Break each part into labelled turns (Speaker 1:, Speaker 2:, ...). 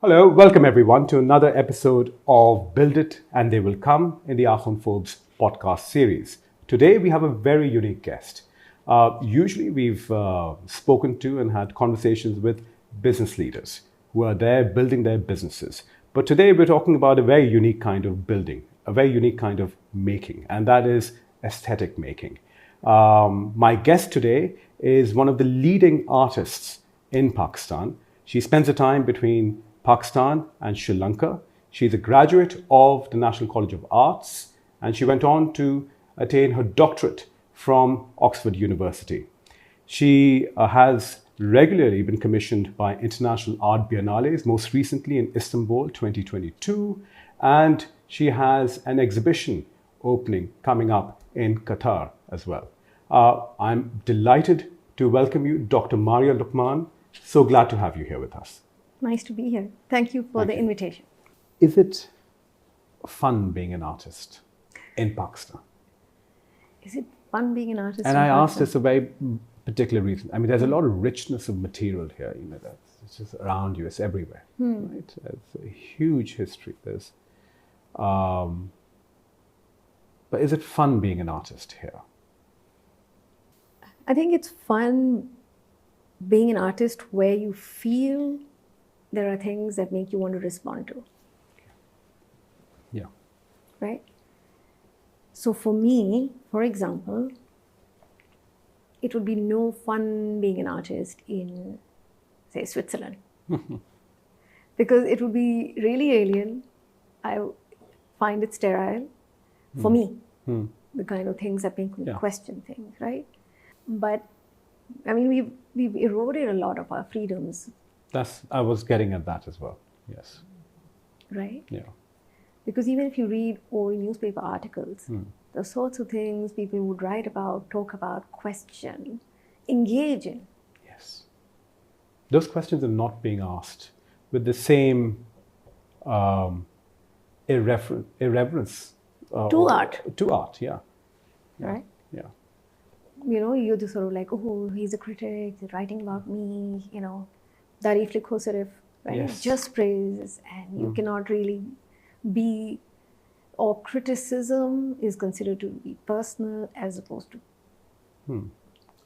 Speaker 1: Hello, welcome everyone to another episode of Build It and They Will Come in the Akhund Forbes podcast series. Today we have a very unique guest. Usually we've spoken to and had conversations with business leaders who are there building their businesses. But today we're talking about a very unique kind of building, a very unique kind of making, and that is aesthetic making. My guest today is one of the leading artists in Pakistan. She spends her time between Pakistan and Sri Lanka. She's a graduate of the National College of Arts, and she went on to attain her doctorate from Oxford University. She has regularly been commissioned by international art biennales, most recently in Istanbul 2022, and she has an exhibition opening coming up in Qatar as well. I'm delighted to welcome you, Dr. Mariah Lookman. So glad to have you here with us.
Speaker 2: Nice to be here. Thank you for the invitation.
Speaker 1: Is it fun being an artist in Pakistan?
Speaker 2: Is it fun being an artist?
Speaker 1: And I asked this a very particular reason. I mean, there's a lot of richness of material here. You know, it's just around you. It's everywhere, right? It's a huge history. But is it fun being an artist here?
Speaker 2: I think it's fun being an artist where you feel there are things that make you want to respond to.
Speaker 1: Yeah.
Speaker 2: Right? So for me, for example, it would be no fun being an artist in, say, Switzerland. Because it would be really alien. I find it sterile for me. The kind of things that make me question things, right? But I mean, we've eroded a lot of our freedoms.
Speaker 1: I was getting at that as well. Yes.
Speaker 2: Right?
Speaker 1: Yeah.
Speaker 2: Because even if you read old newspaper articles, the sorts of things people would write about, talk about, question, engage in.
Speaker 1: Yes. Those questions are not being asked with the same irreverence.
Speaker 2: To art.
Speaker 1: To art, yeah.
Speaker 2: Right?
Speaker 1: Yeah.
Speaker 2: You know, you're just sort of like, oh, he's a critic, he's writing about me, you know, Tarif likho sirf, right?
Speaker 1: Yes.
Speaker 2: Just praise, and you cannot really be, or criticism is considered to be personal as opposed to.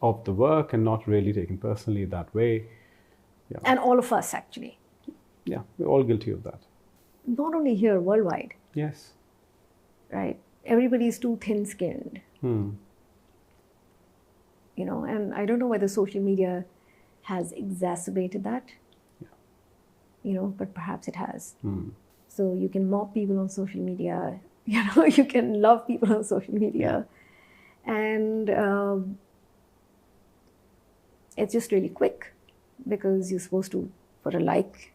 Speaker 1: Of the work and not really taken personally that way. Yeah.
Speaker 2: And all of us actually.
Speaker 1: Yeah, we're all guilty of that.
Speaker 2: Not only here, worldwide,
Speaker 1: Yes.
Speaker 2: right? Everybody is too thin-skinned. You know, and I don't know whether social media has exacerbated that, you know, but perhaps it has. So you can mock people on social media, you know, you can love people on social media. And it's just really quick because you're supposed to put a like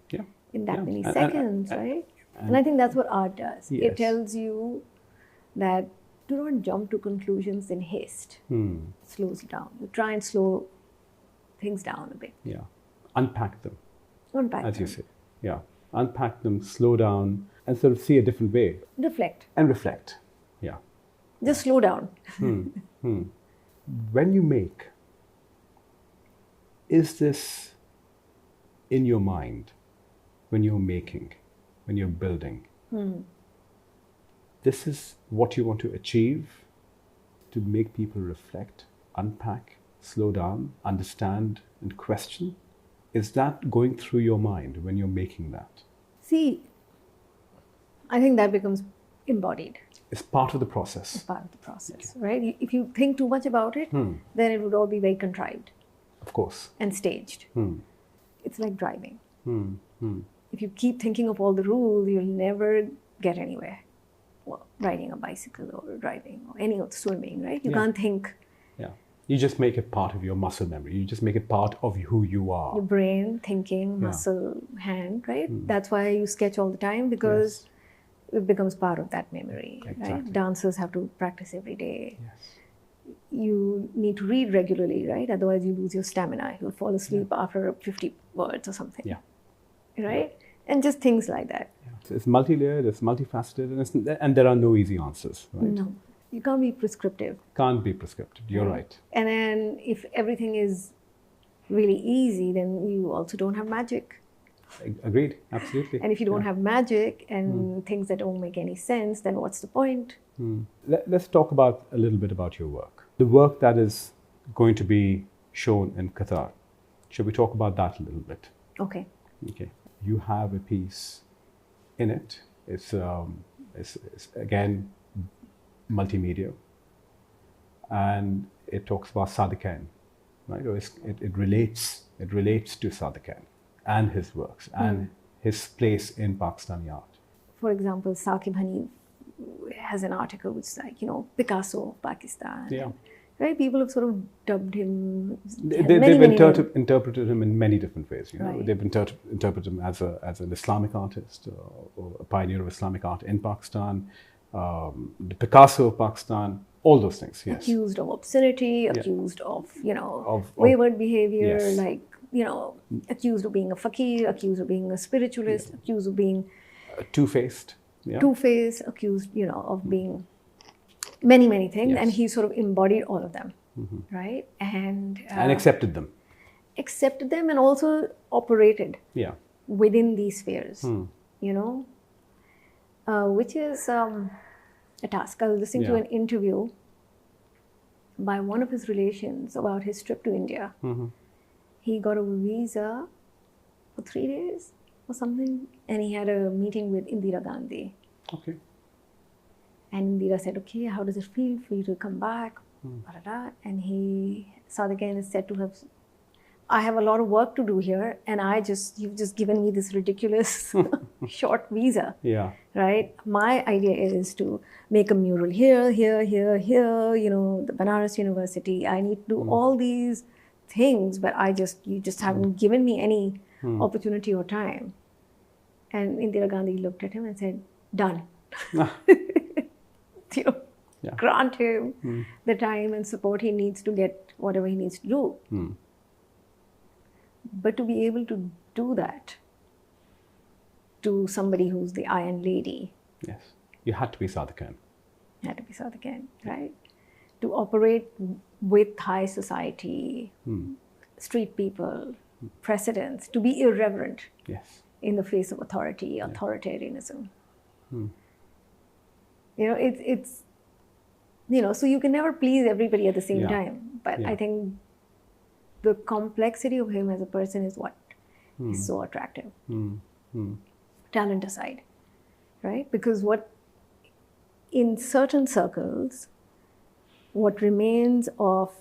Speaker 2: in that many seconds, right? And I think that's what art does.
Speaker 1: Yes.
Speaker 2: It tells you that do not jump to conclusions in haste. Slows you down. You try and slow things down a bit.
Speaker 1: Yeah. Unpack them,
Speaker 2: Unpack
Speaker 1: as
Speaker 2: them.
Speaker 1: you say. Yeah. Unpack them, slow down, and sort of see a different way.
Speaker 2: Reflect.
Speaker 1: And reflect. Yeah.
Speaker 2: Just slow down.
Speaker 1: When you make, is this in your mind when you're making, when you're building? This is what you want to achieve, to make people reflect, unpack, slow down, understand, and question? Is that going through your mind when you're making that?
Speaker 2: See, I think that becomes embodied.
Speaker 1: It's part of the process.
Speaker 2: It's part of the process, right? If you think too much about it, then it would all be very contrived
Speaker 1: Of course.
Speaker 2: and staged. It's like driving. If you keep thinking of all the rules, you'll never get anywhere. Well, riding a bicycle or driving or any of swimming, right? You can't think.
Speaker 1: Yeah. You just make it part of your muscle memory. You just make it part of who you are.
Speaker 2: Your brain, thinking, muscle, hand, right? That's why you sketch all the time, because it becomes part of that memory, right? Dancers have to practice every day.
Speaker 1: Yes.
Speaker 2: You need to read regularly, right? Otherwise you lose your stamina. You'll fall asleep after 50 words or something.
Speaker 1: Yeah.
Speaker 2: Right? And just things like that.
Speaker 1: Yeah. It's multi-layered, it's multifaceted, and there are no easy answers, right?
Speaker 2: No. You can't be prescriptive.
Speaker 1: Can't be prescriptive. You're right.
Speaker 2: And then if everything is really easy, then you also don't have magic.
Speaker 1: Agreed. Absolutely.
Speaker 2: And if you don't
Speaker 1: Yeah.
Speaker 2: have magic and things that don't make any sense, then what's the point?
Speaker 1: Let's talk about a little bit about your work. The work that is going to be shown in Qatar. Should we talk about that a little bit?
Speaker 2: Okay.
Speaker 1: Okay. You have a piece in it. It's again multimedia, and it talks about Sadiqain, right? Or it relates to Sadiqain and his works and his place in Pakistani art.
Speaker 2: For example, Saqib Hanif has an article which is like, Picasso of Pakistan.
Speaker 1: Yeah.
Speaker 2: Right? People have sort of dubbed him.
Speaker 1: They've interpreted him in many different ways.
Speaker 2: Right.
Speaker 1: They've interpreted him as an Islamic artist or a pioneer of Islamic art in Pakistan, the Picasso of Pakistan, all those things. Yes.
Speaker 2: Accused of obscenity, accused of wayward behavior,
Speaker 1: yes.
Speaker 2: like accused of being a fakir, accused of being a spiritualist, accused of being
Speaker 1: two-faced. Yeah.
Speaker 2: Two-faced, accused of being many things,
Speaker 1: Yes.
Speaker 2: and he sort of embodied all of them, right? And
Speaker 1: accepted them.
Speaker 2: Accepted them, and also operated
Speaker 1: Yeah.
Speaker 2: within these spheres, which is a task. I was listening to an interview by one of his relations about his trip to India. He got a visa for 3 days or something, and he had a meeting with Indira Gandhi.
Speaker 1: Okay.
Speaker 2: And Indira said, okay, how does it feel for you to come back? And Sadiqain is said to have, I have a lot of work to do here, and you've just given me this ridiculous short visa.
Speaker 1: Yeah.
Speaker 2: Right? My idea is to make a mural here, the Banaras University. I need to do all these things, but you just haven't given me any opportunity or time. And Indira Gandhi looked at him and said, done. Grant him the time and support he needs to get whatever he needs to do. But to be able to do that to somebody who's the Iron Lady.
Speaker 1: Yes. You had to be Sadiqain.
Speaker 2: You had to be Sadiqain, right? To operate with high society, street people, presidents, to be irreverent.
Speaker 1: Yes.
Speaker 2: In the face of authority, authoritarianism. It's so you can never please everybody at the same time. But I think the complexity of him as a person is what is so attractive. Talent aside, right? Because in certain circles, what remains of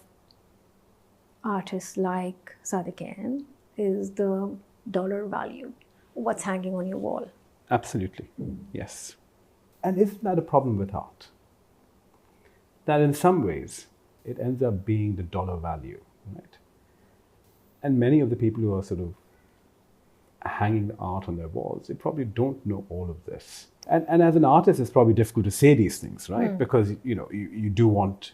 Speaker 2: artists like Sadiqain is the dollar value, what's hanging on your wall.
Speaker 1: Absolutely, yes. And isn't that a problem with art? That in some ways, it ends up being the dollar value, right? And many of the people who are sort of hanging the art on their walls, they probably don't know all of this. And as an artist, it's probably difficult to say these things, right? Because you do want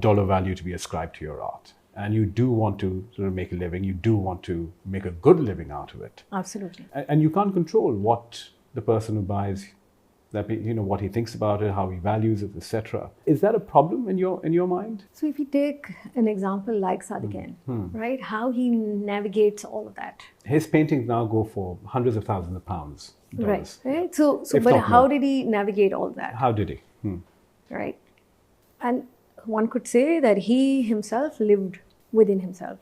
Speaker 1: dollar value to be ascribed to your art, and you do want to sort of make a living. You do want to make a good living out of it.
Speaker 2: Absolutely.
Speaker 1: And you can't control what the person who buys, what he thinks about it, how he values it, etc. Is that a problem in your mind?
Speaker 2: So if you take an example like Sadiqain, right? How he navigates all of that.
Speaker 1: His paintings now go for hundreds of thousands of pounds.
Speaker 2: Right. So but how did he navigate all that?
Speaker 1: How did he?
Speaker 2: Right. And one could say that he himself lived within himself.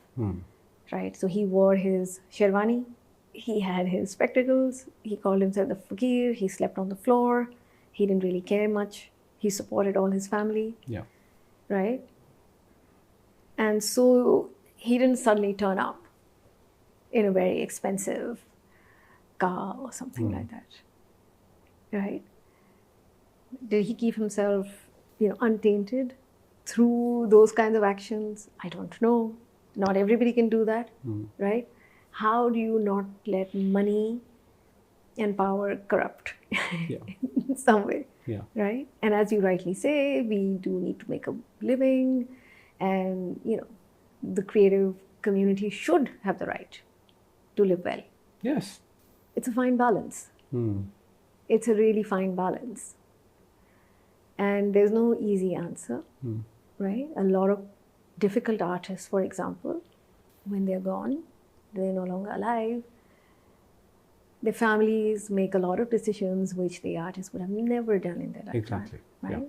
Speaker 2: Right. So he wore his sherwani. He had his spectacles. He called himself the fakir. He slept on the floor. He didn't really care much. He supported all his family.
Speaker 1: Yeah.
Speaker 2: Right? And so he didn't suddenly turn up in a very expensive car or something like that. Right? Did he keep himself, untainted through those kinds of actions? I don't know. Not everybody can do that. Right? How do you not let money and power corrupt in some way?
Speaker 1: Yeah.
Speaker 2: Right? And as you rightly say, we do need to make a living, and the creative community should have the right to live well.
Speaker 1: Yes.
Speaker 2: It's a fine balance. It's a really fine balance. And there's no easy answer. Right? A lot of difficult artists, for example, when they're gone, they're no longer alive, Their families make a lot of decisions which the artist would have never done in their lifetime.
Speaker 1: Exactly.
Speaker 2: Right?
Speaker 1: Yeah.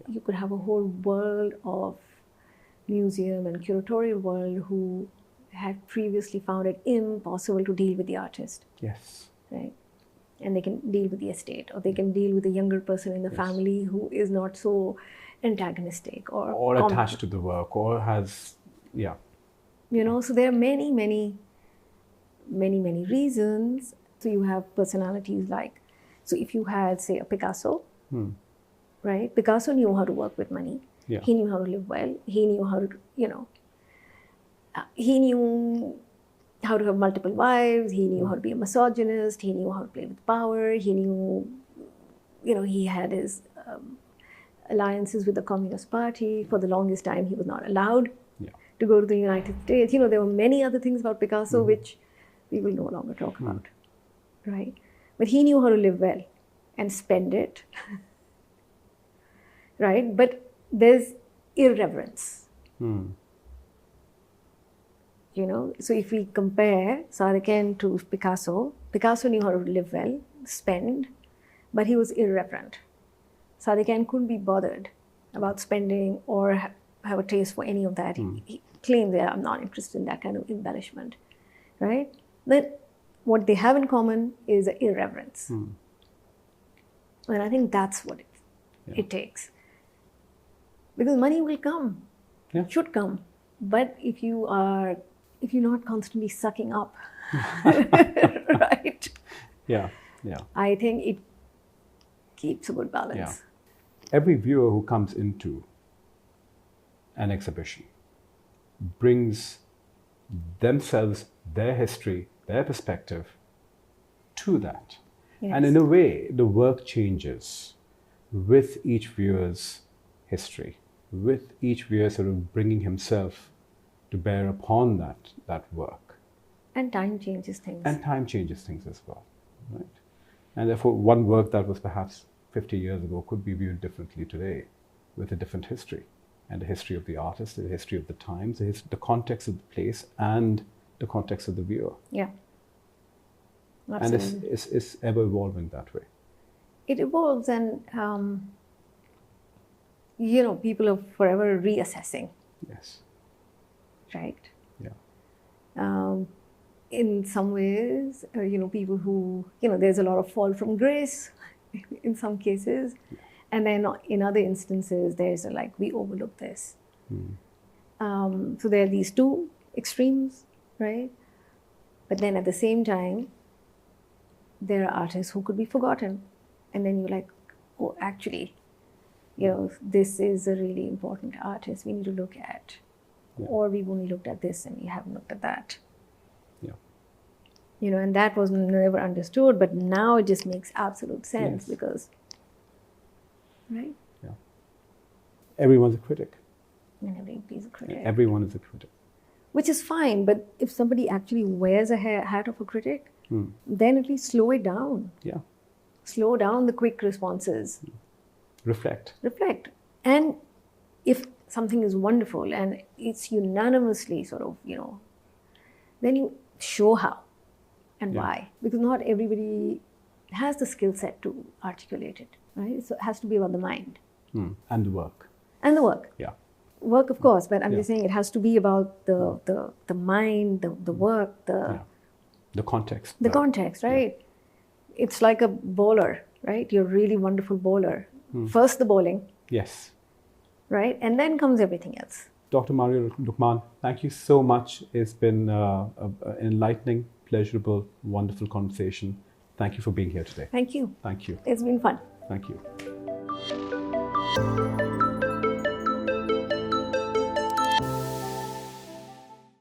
Speaker 2: You could have a whole world of museum and curatorial world who had previously found it impossible to deal with the artist.
Speaker 1: Yes.
Speaker 2: Right? And they can deal with the estate, or they can deal with the younger person in the family who is not so antagonistic or
Speaker 1: attached to the work, or has,
Speaker 2: you know, so there are many reasons. So you have personalities like, so if you had, say, a Picasso, right? Picasso knew how to work with money.
Speaker 1: Yeah.
Speaker 2: He knew how to live well. He knew how to, you know, he knew how to have multiple wives. He knew how to be a misogynist. He knew how to play with power. He knew, you know, he had his alliances with the Communist Party. For the longest time, he was not allowed to go to the United States. You know, there were many other things about Picasso which we will no longer talk about, right? But he knew how to live well and spend it, right? But there's irreverence. You know, so if we compare Sadiqian to Picasso, Picasso knew how to live well, spend, but he was irreverent. Sadiqian couldn't be bothered about spending or have a taste for any of that. He claimed that I'm not interested in that kind of embellishment, right? Then what they have in common is irreverence. And I think that's what it takes. Because money will come, should come. But if you're not constantly sucking up, right?
Speaker 1: Yeah.
Speaker 2: I think it keeps a good balance.
Speaker 1: Yeah. Every viewer who comes into an exhibition brings themselves, their history, their perspective to that.
Speaker 2: Yes.
Speaker 1: And in a way, the work changes with each viewer's history, with each viewer sort of bringing himself to bear upon that work.
Speaker 2: And time changes things.
Speaker 1: And time changes things as well, right? And therefore, one work that was perhaps 50 years ago could be viewed differently today with a different history, and the history of the artist, the history of the times, the context of the place, and the context of the viewer.
Speaker 2: Yeah. Absolutely.
Speaker 1: And it's ever evolving that way.
Speaker 2: It evolves, and you know, people are forever reassessing.
Speaker 1: Yes.
Speaker 2: Right?
Speaker 1: Yeah.
Speaker 2: In some ways, you know, people who, you know, there's a lot of fall from grace in some cases. And then in other instances, there's like, we overlook this. So there are these two extremes, right? But then at the same time, there are artists who could be forgotten. And then you're like, oh, actually, you know, this is a really important artist we need to look at. Or we've only looked at this and we haven't looked at that.
Speaker 1: Yeah.
Speaker 2: You know, and that was never understood, but now it just makes absolute sense because, right?
Speaker 1: Yeah. Everyone's a critic.
Speaker 2: And everybody's a critic.
Speaker 1: Everyone is a critic.
Speaker 2: Which is fine, but if somebody actually wears a hat of a critic, then at least slow it down.
Speaker 1: Yeah.
Speaker 2: Slow down the quick responses.
Speaker 1: Reflect.
Speaker 2: And if something is wonderful and it's unanimously sort of, you know, then you show how and why. Because not everybody has the skill set to articulate it, right? So it has to be about the mind.
Speaker 1: And the work.
Speaker 2: And the work.
Speaker 1: Yeah.
Speaker 2: Work, of course, but I'm just saying it has to be about the mind, the work,
Speaker 1: the context.
Speaker 2: The context, right? Yeah. It's like a bowler, right? You're a really wonderful bowler. First the bowling.
Speaker 1: Yes.
Speaker 2: Right? And then comes everything else.
Speaker 1: Dr. Mariah Lookman, thank you so much. It's been an enlightening, pleasurable, wonderful conversation. Thank you for being here today.
Speaker 2: Thank you.
Speaker 1: Thank you.
Speaker 2: It's been fun.
Speaker 1: Thank you.